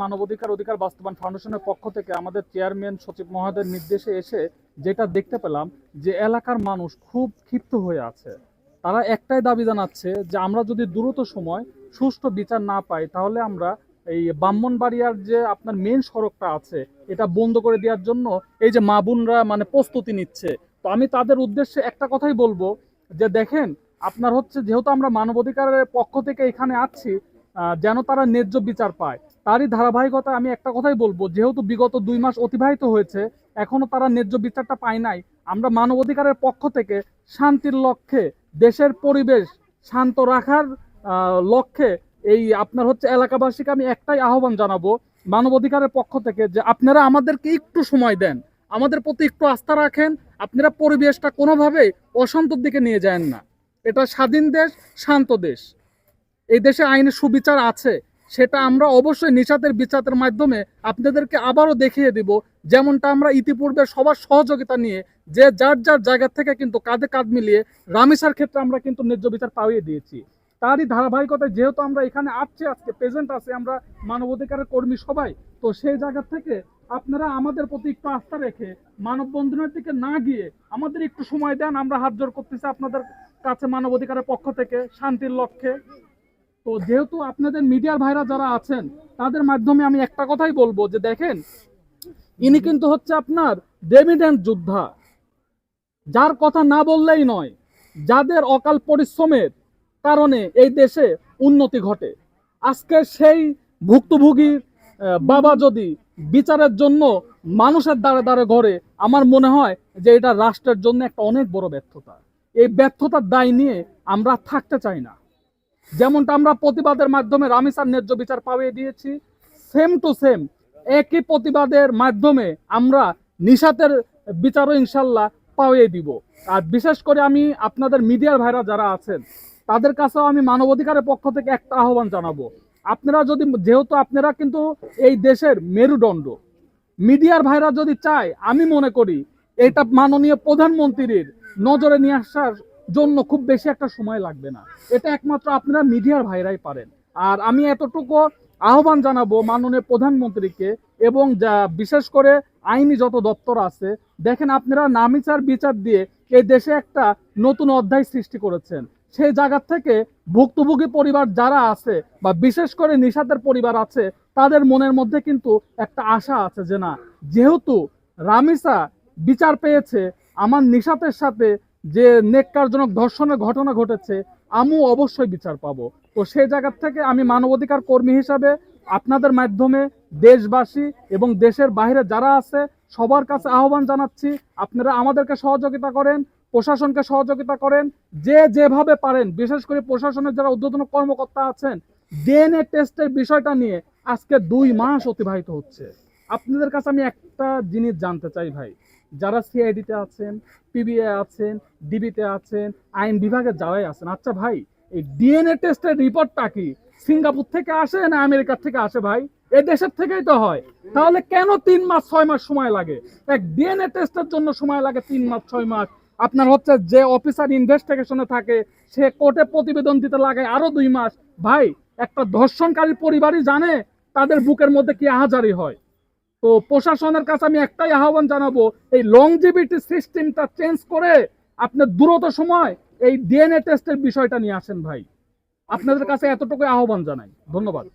মানবাধিকার অধিকার বাস্তবায়ন ফাউন্ডেশনের পক্ষ থেকে আমাদের চেয়ারম্যান সচিব মহোদয়ের নির্দেশে এসে যেটা দেখতে পেলাম যে এলাকার মানুষ খুব ক্ষিপ্ত হয়ে আছে। তারা একটাই দাবি জানাচ্ছে যে আমরা যদি দ্রুত সময় সুষ্ঠু বিচার না পাই তাহলে আমরা এই ব্রাহ্মণবাড়িয়ার যে আপনার মেন সড়কটা আছে এটা বন্ধ করে দেওয়ার জন্য এই যে মা বোনরা মানে প্রস্তুতি নিচ্ছে। তো আমি তাদের উদ্দেশ্যে একটা কথাই বলবো যে দেখেন আপনার হচ্ছে যেহেতু আমরা মানবাধিকারের পক্ষ থেকে এখানে আছি, যেন তারা ন্যায্য বিচার পায় তারই ধারাবাহিকতা আমি একটা কথাই বলবো, যেহেতু বিগত 2 মাস অতিবাহিত হয়েছে এখনো তারা ন্যায্য বিচারটা পায় নাই। আমরা মানবাধিকারের পক্ষ থেকে শান্তির লক্ষ্যে দেশের পরিবেশ শান্ত রাখার লক্ষ্যে এই আপনার হচ্ছে এলাকাবাসীকে আমি একটাই আহ্বান জানাবো মানবাধিকারের পক্ষ থেকে যে আপনারা আমাদেরকে একটু সময় দেন, আমাদের প্রতি একটু আস্থা রাখেন। আপনারা পরিবেশটা কোনোভাবেই অশান্তর দিকে নিয়ে যায় না। এটা স্বাধীন দেশ, শান্ত দেশ। এই দেশে আইনের সুবিচার আছে, সেটা আমরা অবশ্যই নিশাতের বিচারের মাধ্যমে আপনাদেরকে আবারও দেখিয়ে দিব। যেমনটা আমরা ইতিপূর্বে সবার সহযোগিতা নিয়ে যে যার যার জায়গা থেকে কিন্তু কাঁধে কাঁধ মিলিয়ে রামিসার ক্ষেত্রে আমরা কিন্তু ন্যায্য বিচার পাইয়ে দিয়েছি। তারই ধারাবাহিকতায় যেহেতু আমরা এখানে আসছি, আজকে প্রেজেন্ট আছি আমরা মানবাধিকারের কর্মী সবাই, তো সেই জায়গা থেকে আপনারা আমাদের প্রতি একটু আস্থা রেখে মানববন্ধনের দিকে না গিয়ে আমাদের একটু সময় দেন। আমরা হাত জোড় করতেছি আপনাদের কাছে মানবাধিকারের পক্ষ থেকে শান্তির লক্ষ্যে। তো যেহেতু আপনাদের মিডিয়ার ভাইরা যারা আছেন তাদের মাধ্যমে আমি একটা কথাই বলবো যে দেখেন ইনি কিন্তু হচ্ছে আপনার ডেমিডেন্ট যোদ্ধা, যার কথা না বললেই নয়, যাদের অকাল পরিশ্রমের কারণে এই দেশে উন্নতি ঘটে। আজকে সেই ভুক্তভোগী বাবা যদি বিচারের জন্য মানুষের দ্বারে দ্বারে ঘরে, আমার মনে হয় যে এটা রাষ্ট্রের জন্য একটা অনেক বড় ব্যর্থতা। এই ব্যর্থতার দায় নিয়ে আমরা থাকতে চাই না। যেমনটা আমরা প্রতিবাদের মাধ্যমে রামিসার ন্যায্য বিচার পাইয়ে দিয়েছি, সেম টু সেম একই প্রতিবাদের মাধ্যমে আমরা নিশাতের বিচারও ইনশাল্লাহ পাইয়ে দিব। আর বিশেষ করে আমি আপনাদের মিডিয়ার ভাইরা যারা আছেন তাদের কাছেও আমি মানবাধিকারের পক্ষ থেকে একটা আহ্বান জানাবো। আপনারা যদি, যেহেতু আপনারা কিন্তু এই দেশের মেরুদণ্ড, মিডিয়ার ভাইরা যদি চায়, আমি মনে করি এটা মাননীয় প্রধানমন্ত্রীর নজরে নিয়ে আসার জন্য খুব বেশি একটা সময় লাগবে না। এটা একমাত্র আপনারা মিডিয়ার ভাইরাই পারেন। আর আমি এতটুকু আহ্বান জানাবো মাননীয় প্রধানমন্ত্রীকে এবং যা বিশেষ করে আইনি যত দপ্তর আছে, দেখেন আপনারা নামিচার বিচার দিয়ে এই দেশে একটা নতুন অধ্যায় সৃষ্টি করেছেন। সেই জায়গা থেকে ভুক্তভোগী পরিবার যারা আছে বা বিশেষ করে নিশাতের পরিবার আছে, তাদের মনের মধ্যে কিন্তু একটা আশা আছে যে না, যেহেতু রামিসা বিচার পেয়েছে, আমার নিশাতের সাথে যে নেককারজনক ধর্ষণের ঘটনা ঘটেছে আমিও অবশ্যই বিচার পাবো। তো সেই জায়গা থেকে আমি মানবাধিকার কর্মী হিসাবে আপনাদের মাধ্যমে দেশবাসী এবং দেশের বাইরে যারা আছে সবার কাছে আহ্বান জানাচ্ছি, আপনারা আমাদেরকে সহযোগিতা করেন, প্রশাসনকে সহযোগিতা করেন, যে যেভাবে পারেন। বিশেষ করে প্রশাসনের যারা ঊর্ধ্বতন কর্মকর্তা আছেন, ডিএনএ টেস্টের বিষয়টা নিয়ে আজকে 2 মাস অতিবাহিত হচ্ছে। আপনাদের কাছে আমি একটা জিনিস জানতে চাই ভাই, যারা সিআইডিতে আছেন, পিবিআই আছেন, ডিবিতে আছেন, আইন বিভাগে যারাই আছেন, আচ্ছা ভাই এই ডিএনএ টেস্টের রিপোর্টটা কি সিঙ্গাপুর থেকে আসে না আমেরিকা থেকে আসে? ভাই এই দেশের থেকেই তো হয়, তাহলে কেন 3 মাস 6 মাস সময় লাগে? এক ডিএনএ টেস্টের জন্য সময় লাগে 3 মাস 6 মাস। আপনার হচ্ছে যে অফিসার ইনভেস্টিগেশনে থাকে সে কোর্টে প্রতিবেদন দিতে লাগে আরো 2 মাস। ভাই একটা ধর্ষণকারী পরিবারই জানে তাদের বুকের মধ্যে কি আহাজারি হয়। তো প্রশাসনের কাছে আমি একটাই আহ্বান জানাবো, এই লংজিভিটি সিস্টেমটা চেঞ্জ করে আপনি দ্রুত সময় এই ডিএনএ টেস্টের বিষয়টা নিয়ে আসেন ভাই। আপনাদের কাছে এতটুকু আহ্বান জানাই। ধন্যবাদ।